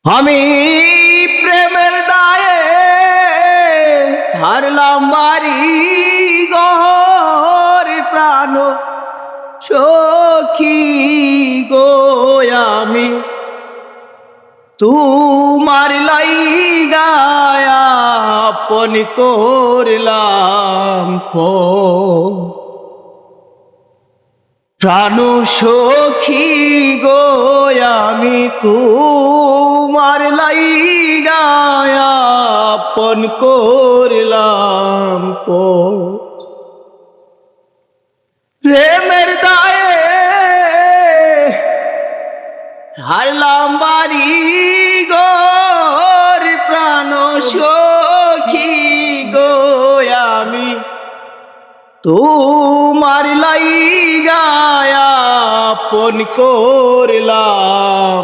আমি প্রেমের দায়ে ছাড়লাম বাড়ি ঘর প্রাণ সখী গো আমি তোমার লাইগায় আপন করলাম প্রাণ সখী গো আমি তোমার লাইগায় আপন করলাম প্রেমের দায়ে হারলাম বাড়ি ঘর প্রাণ সখী গো আমি তোমার লাইগায় আপন করলাম